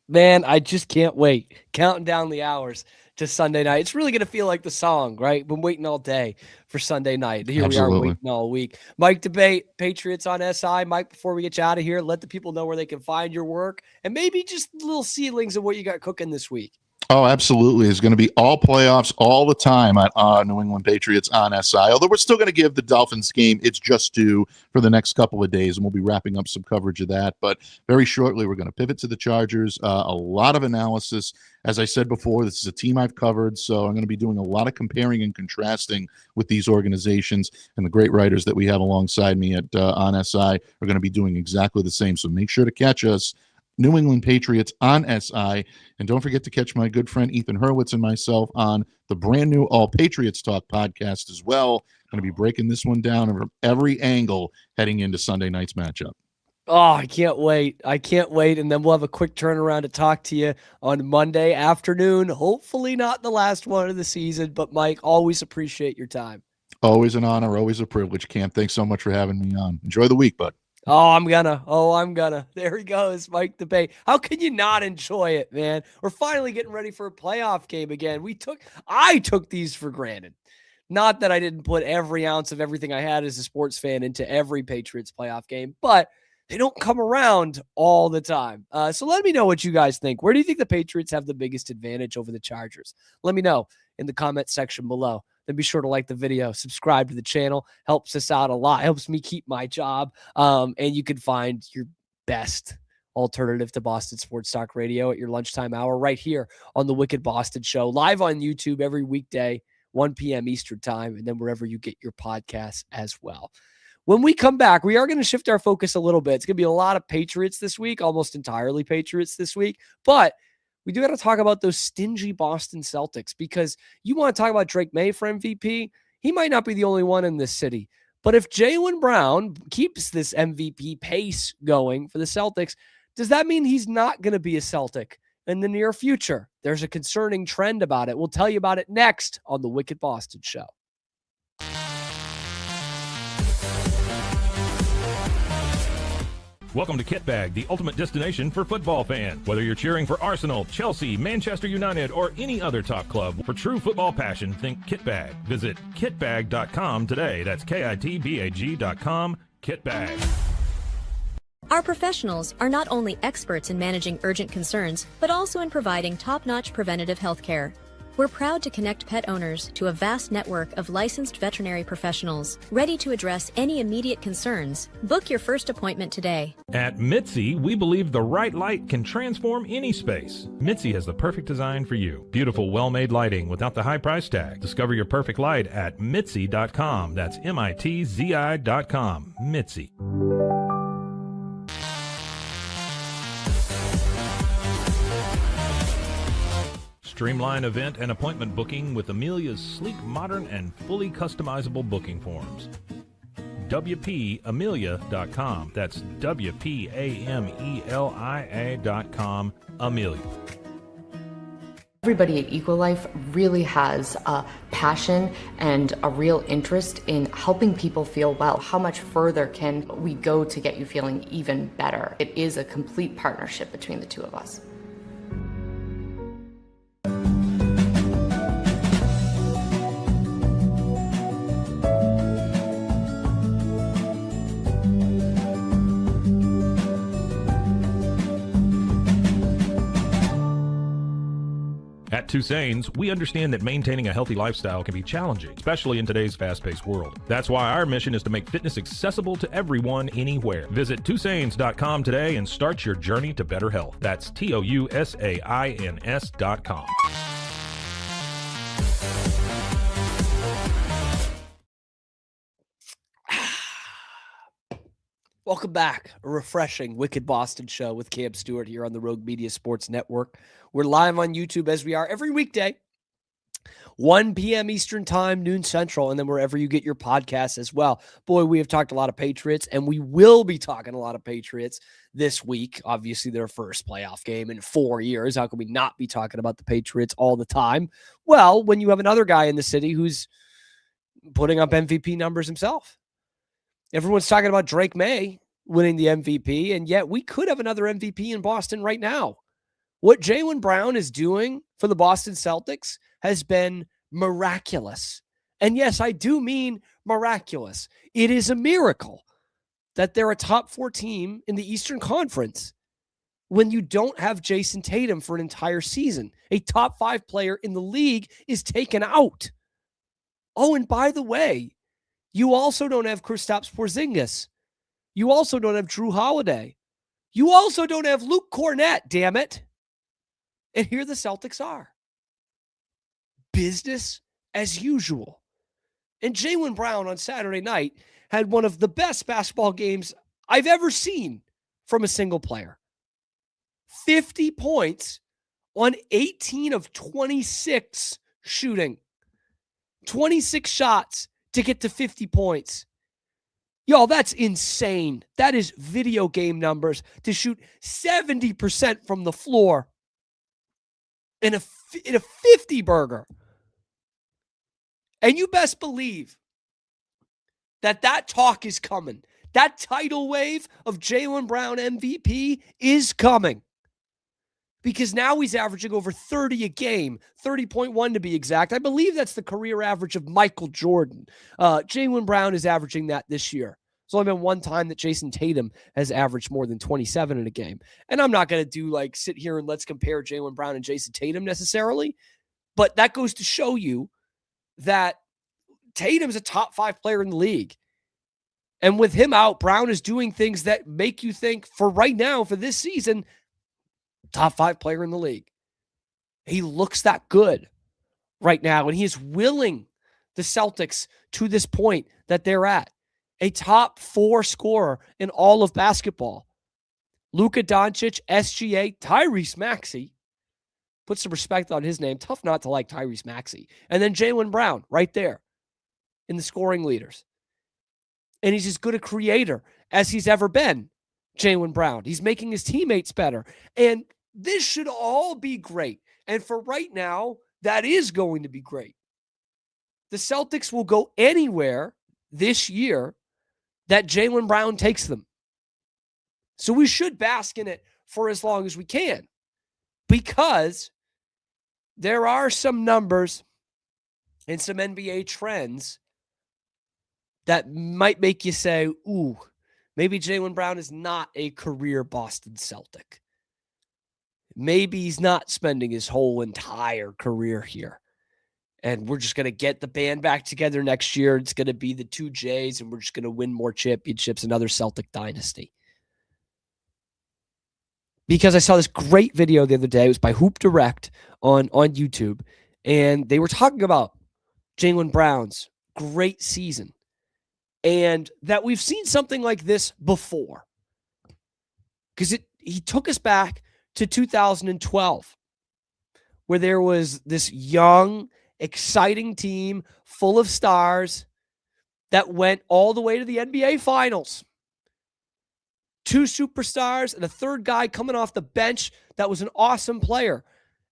Man, I just can't wait. Counting down the hours to Sunday night. It's really going to feel like the song, right? Been waiting all day for Sunday night. Here Absolutely. We are waiting all week. Mike Debate, Patriots on SI. Mike, before we get you out of here, let the people know where they can find your work and maybe just little seedlings of what you got cooking this week. Oh, absolutely. It's going to be all playoffs all the time at New England Patriots on SI, although we're still going to give the Dolphins game its just due for the next couple of days, and we'll be wrapping up some coverage of that. But very shortly, we're going to pivot to the Chargers. A lot of analysis. As I said before, this is a team I've covered, so I'm going to be doing a lot of comparing and contrasting with these organizations, and the great writers that we have alongside me at on SI are going to be doing exactly the same. So make sure to catch us, New England Patriots on SI. And don't forget to catch my good friend Ethan Hurwitz and myself on the brand new All Patriots Talk podcast as well. Going to be breaking this one down from every angle heading into Sunday night's matchup. Oh, I can't wait. And then we'll have a quick turnaround to talk to you on Monday afternoon. Hopefully not the last one of the season, but Mike, always appreciate your time. Always an honor, always a privilege, Cam. Thanks so much for having me on. Enjoy the week, bud. I'm gonna. There he goes, Mike Debate. How can you not enjoy it, man? We're finally getting ready for a playoff game again. I took these for granted. Not that I didn't put every ounce of everything I had as a sports fan into every Patriots playoff game, but they don't come around all the time. So let me know what you guys think. Where do you think the Patriots have the biggest advantage over the Chargers? Let me know in the comment section below. Then be sure to like the video, subscribe to the channel. Helps us out a lot. Helps me keep my job. And you can find your best alternative to Boston Sports Talk Radio at your lunchtime hour right here on the Wicked Boston Show, live on YouTube every weekday, 1 p.m. Eastern time, and then wherever you get your podcasts as well. When we come back, we are going to shift our focus a little bit. It's going to be a lot of Patriots this week, almost entirely Patriots this week, but we do got to talk about those stingy Boston Celtics, because you want to talk about Drake Maye for MVP. He might not be the only one in this city, but if Jaylen Brown keeps this MVP pace going for the Celtics, does that mean he's not going to be a Celtic in the near future? There's a concerning trend about it. We'll tell you about it next on the Wicked Boston Show. Welcome to Kitbag, the ultimate destination for football fans. Whether you're cheering for Arsenal, Chelsea, Manchester United, or any other top club, for true football passion, think Kitbag. Visit kitbag.com today. That's kitbag.com. Kitbag. Our professionals are not only experts in managing urgent concerns, but also in providing top-notch preventative health care. We're proud to connect pet owners to a vast network of licensed veterinary professionals, ready to address any immediate concerns. Book your first appointment today. At Mitzi, we believe the right light can transform any space. Mitzi has the perfect design for you. Beautiful, well-made lighting without the high price tag. Discover your perfect light at Mitzi.com. That's MITZI.com. Mitzi. Streamline event and appointment booking with Amelia's sleek, modern, and fully customizable booking forms. WPAmelia.com. That's WPAMELIA.com. Amelia. Everybody at Equalife really has a passion and a real interest in helping people feel well. How much further can we go to get you feeling even better? It is a complete partnership between the two of us. At Tusain's, we understand that maintaining a healthy lifestyle can be challenging, especially in today's fast-paced world. That's why our mission is to make fitness accessible to everyone, anywhere. Visit Tusains.com today and start your journey to better health. That's TOUSAINS.com. Welcome back. A refreshing Wicked Boston Show with Cam Stuart here on the Rogue Media Sports Network. We're live on YouTube as we are every weekday, 1 p.m. Eastern Time, noon Central, and then wherever you get your podcasts as well. Boy, we have talked a lot of Patriots, and we will be talking a lot of Patriots this week. Obviously, their first playoff game in 4 years. How can we not be talking about the Patriots all the time? Well, when you have another guy in the city who's putting up MVP numbers himself. Everyone's talking about Drake Maye winning the MVP, and yet we could have another MVP in Boston right now. What Jaylen Brown is doing for the Boston Celtics has been miraculous. And yes, I do mean miraculous. It is a miracle that they're a top 4 team in the Eastern Conference when you don't have Jason Tatum for an entire season. A top 5 player in the league is taken out. Oh, and by the way, you also don't have Kristaps Porzingis. You also don't have Drew Holiday. You also don't have Luke Cornett, damn it. And here the Celtics are. Business as usual. And Jaylen Brown on Saturday night had one of the best basketball games I've ever seen from a single player. 50 points on 18 of 26 shooting. 26 shots to get to 50 points. Y'all, that's insane. That is video game numbers to shoot 70% from the floor in a 50 burger. And you best believe that talk is coming. That tidal wave of Jaylen Brown MVP is coming. Because now he's averaging over 30 a game, 30.1 to be exact. I believe that's the career average of Michael Jordan. Jaylen Brown is averaging that this year. It's only been one time that Jason Tatum has averaged more than 27 in a game. And I'm not going to sit here and let's compare Jaylen Brown and Jason Tatum necessarily. But that goes to show you that Tatum's a top 5 player in the league. And with him out, Brown is doing things that make you think for right now, for this season, top 5 player in the league. He looks that good right now, and he is willing the Celtics to this point that they're at. A top 4 scorer in all of basketball. Luka Doncic, SGA, Tyrese Maxey. Put some respect on his name. Tough not to like Tyrese Maxey. And then Jaylen Brown right there in the scoring leaders. And he's as good a creator as he's ever been, Jaylen Brown. He's making his teammates better. And this should all be great. And for right now, that is going to be great. The Celtics will go anywhere this year that Jaylen Brown takes them. So we should bask in it for as long as we can, because there are some numbers and some NBA trends that might make you say, ooh, maybe Jaylen Brown is not a career Boston Celtic. Maybe he's not spending his whole entire career here. And we're just going to get the band back together next year. It's going to be the 2 J's, and we're just going to win more championships, another Celtic dynasty. Because I saw this great video the other day. It was by Hoop Direct on YouTube. And they were talking about Jaylen Brown's great season. And that we've seen something like this before. Because he took us back to 2012, where there was this young, exciting team full of stars that went all the way to the NBA Finals. 2 superstars and a third guy coming off the bench that was an awesome player.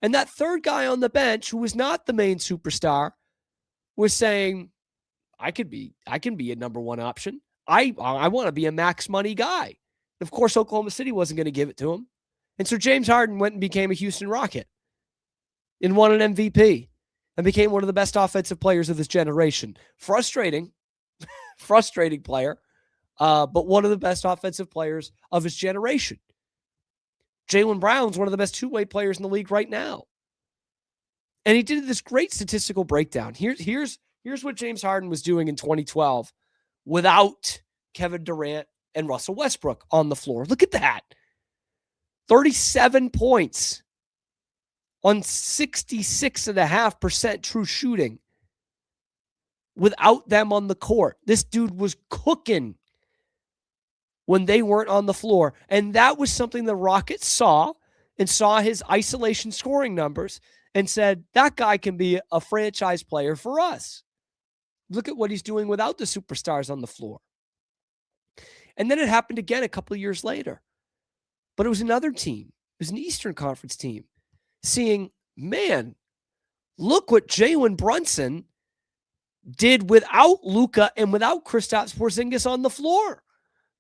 And that third guy on the bench, who was not the main superstar, was saying, I can be a number 1 option. I want to be a max money guy. Of course, Oklahoma City wasn't going to give it to him. And so James Harden went and became a Houston Rocket and won an MVP and became one of the best offensive players of this generation. Frustrating player, but one of the best offensive players of his generation. Jaylen Brown's one of the best two-way players in the league right now. And he did this great statistical breakdown. Here's what James Harden was doing in 2012 without Kevin Durant and Russell Westbrook on the floor. Look at that. 37 points on 66.5% true shooting without them on the court. This dude was cooking when they weren't on the floor. And that was something the Rockets saw his isolation scoring numbers and said, that guy can be a franchise player for us. Look at what he's doing without the superstars on the floor. And then it happened again a couple of years later. But it was another team. It was an Eastern Conference team seeing, man, look what Jalen Brunson did without Luka and without Kristaps Porzingis on the floor.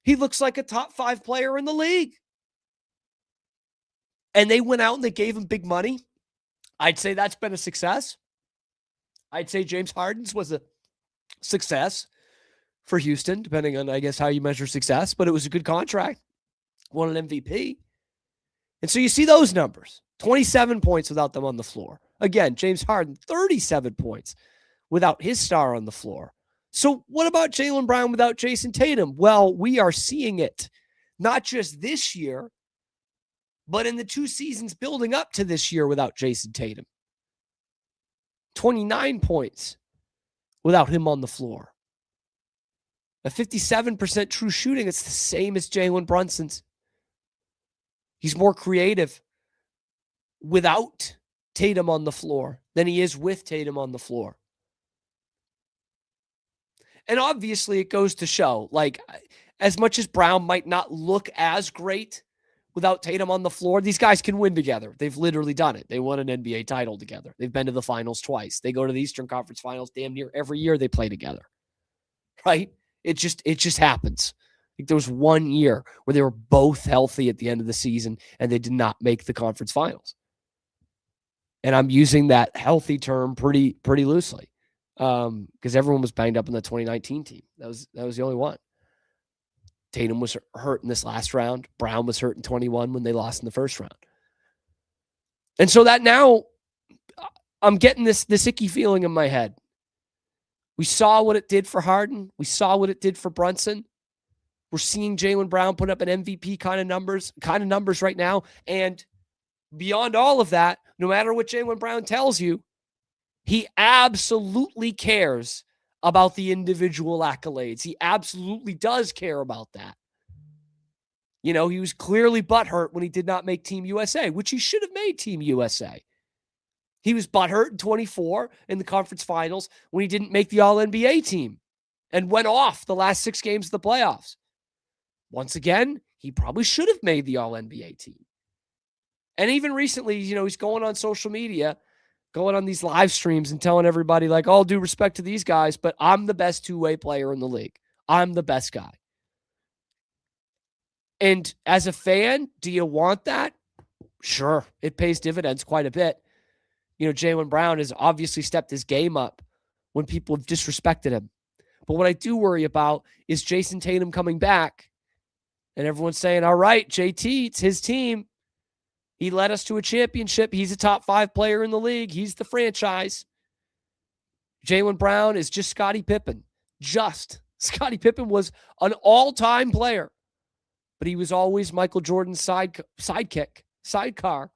He looks like a top 5 player in the league. And they went out and they gave him big money. I'd say that's been a success. I'd say James Harden's was a success for Houston, depending on, I guess, how you measure success. But it was a good contract. Won an MVP. And so you see those numbers. 27 points without them on the floor. Again, James Harden, 37 points without his star on the floor. So what about Jaylen Brown without Jason Tatum? Well, we are seeing it. Not just this year, but in the 2 seasons building up to this year without Jason Tatum. 29 points without him on the floor. A 57% true shooting. It's the same as Jalen Brunson's. He's more creative without Tatum on the floor than he is with Tatum on the floor. And obviously it goes to show, like, as much as Brown might not look as great without Tatum on the floor, these guys can win together. They've literally done it. They won an NBA title together. They've been to the finals twice. They go to the Eastern Conference Finals damn near every year they play together. Right? It just happens. Like, there was 1 year where they were both healthy at the end of the season and they did not make the conference finals. And I'm using that healthy term pretty loosely. Because everyone was banged up in the 2019 team. That was the only one. Tatum was hurt in this last round. Brown was hurt in 21 when they lost in the first round. And so that now I'm getting this icky feeling in my head. We saw what it did for Harden. We saw what it did for Brunson. We're seeing Jaylen Brown put up an MVP kind of numbers right now. And beyond all of that, no matter what Jaylen Brown tells you, he absolutely cares about the individual accolades. He absolutely does care about that. You know, he was clearly butthurt when he did not make Team USA, which he should have made Team USA. He was butthurt in 24 in the conference finals when he didn't make the All-NBA team and went off the last 6 games of the playoffs. Once again, he probably should have made the All-NBA team. And even recently, he's going on social media, going on these live streams and telling everybody, like, all due respect to these guys, but I'm the best two-way player in the league. I'm the best guy. And as a fan, do you want that? Sure. It pays dividends quite a bit. Jaylen Brown has obviously stepped his game up when people have disrespected him. But what I do worry about is Jason Tatum coming back and everyone's saying, all right, JT, it's his team. He led us to a championship. He's a top 5 player in the league. He's the franchise. Jaylen Brown is just Scottie Pippen. Scottie Pippen was an all-time player, but he was always Michael Jordan's sidecar.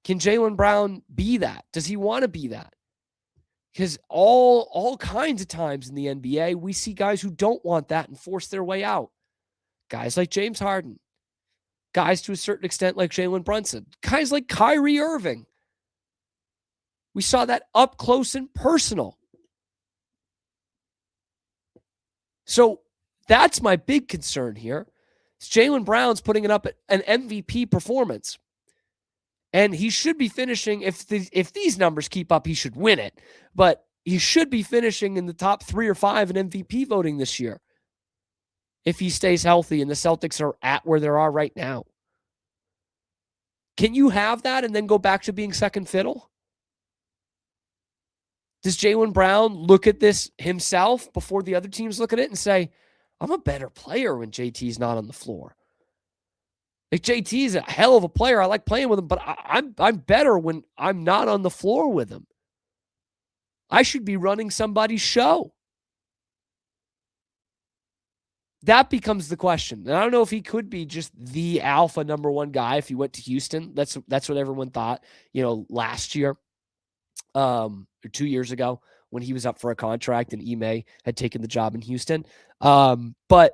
Can Jaylen Brown be that? Does he want to be that? Because all kinds of times in the NBA, we see guys who don't want that and force their way out. Guys like James Harden. Guys to a certain extent like Jalen Brunson. Guys like Kyrie Irving. We saw that up close and personal. So that's my big concern here. Jaylen Brown's putting it up at an MVP performance. And he should be finishing, if these numbers keep up, he should win it. But he should be finishing in the top 3 or 5 in MVP voting this year, if he stays healthy and the Celtics are at where they are right now. Can you have that and then go back to being second fiddle? Does Jaylen Brown look at this himself before the other teams look at it and say, I'm a better player when JT's not on the floor? Like, JT is a hell of a player. I like playing with him, but I'm better when I'm not on the floor with him. I should be running somebody's show. That becomes the question. And I don't know if he could be just the alpha number 1 guy if he went to Houston. That's what everyone thought, last year, or 2 years ago when he was up for a contract and Ime had taken the job in Houston. But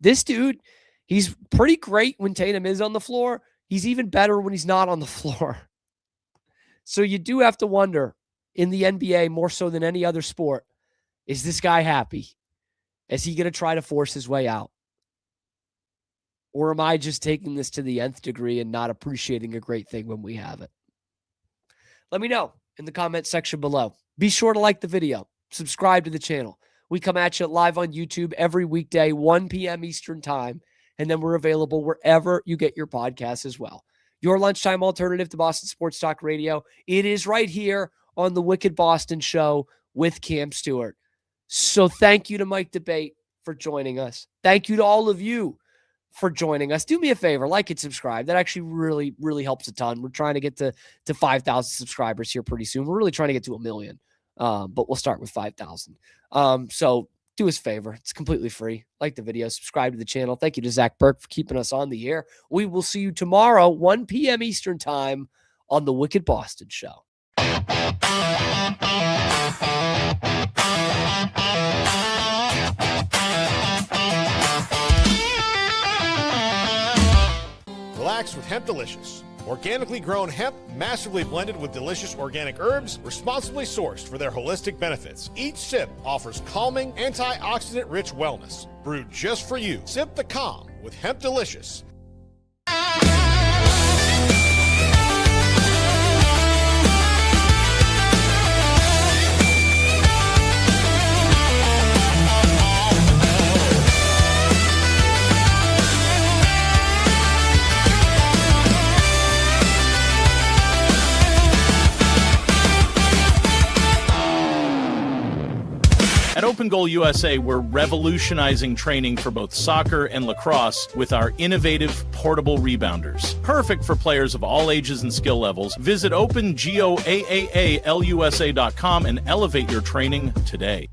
this dude, he's pretty great when Tatum is on the floor. He's even better when he's not on the floor. So you do have to wonder, in the NBA more so than any other sport, is this guy happy? Is he going to try to force his way out? Or am I just taking this to the nth degree and not appreciating a great thing when we have it? Let me know in the comment section below. Be sure to like the video. Subscribe to the channel. We come at you live on YouTube every weekday, 1 p.m. Eastern time. And then we're available wherever you get your podcasts as well. Your lunchtime alternative to Boston Sports Talk Radio. It is right here on the Wicked Boston Show with Cam Stewart. So thank you to Mike Debate for joining us. Thank you to all of you for joining us. Do me a favor, like and subscribe. That actually really, really helps a ton. We're trying to get to 5,000 subscribers here pretty soon. We're really trying to get to 1 million, but we'll start with 5,000. So do us a favor. It's completely free. Like the video, subscribe to the channel. Thank you to Zach Burke for keeping us on the air. We will see you tomorrow, 1 p.m. Eastern time on the Wicked Boston Show. Relax with Hemp Delicious. Organically grown hemp, massively blended with delicious organic herbs, responsibly sourced for their holistic benefits. Each sip offers calming, antioxidant-rich wellness. Brewed just for you. Sip the calm with Hemp Delicious. At Open Goal USA, we're revolutionizing training for both soccer and lacrosse with our innovative portable rebounders. Perfect for players of all ages and skill levels. Visit OpenGOAAALUSA.com and elevate your training today.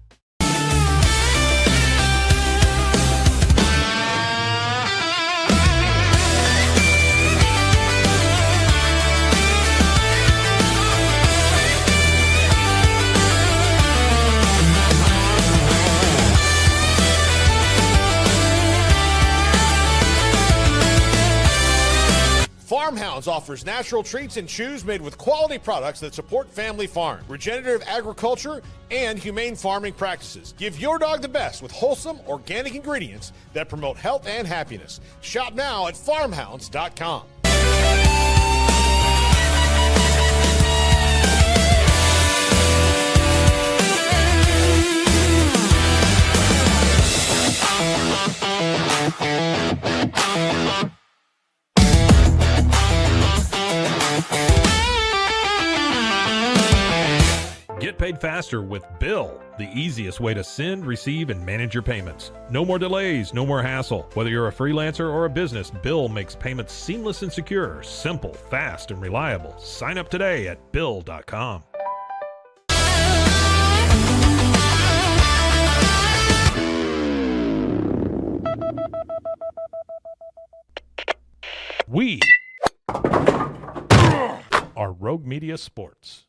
Farmhounds offer offers natural treats and chews made with quality products that support family farm, regenerative agriculture, and humane farming practices. Give your dog the best with wholesome, organic ingredients that promote health and happiness. Shop now at farmhounds.com. Get paid faster with Bill, the easiest way to send, receive, and manage your payments. No more delays, no more hassle. Whether you're a freelancer or a business, Bill makes payments seamless and secure, simple, fast, and reliable. Sign up today at Bill.com. We are Rogue Media Sports.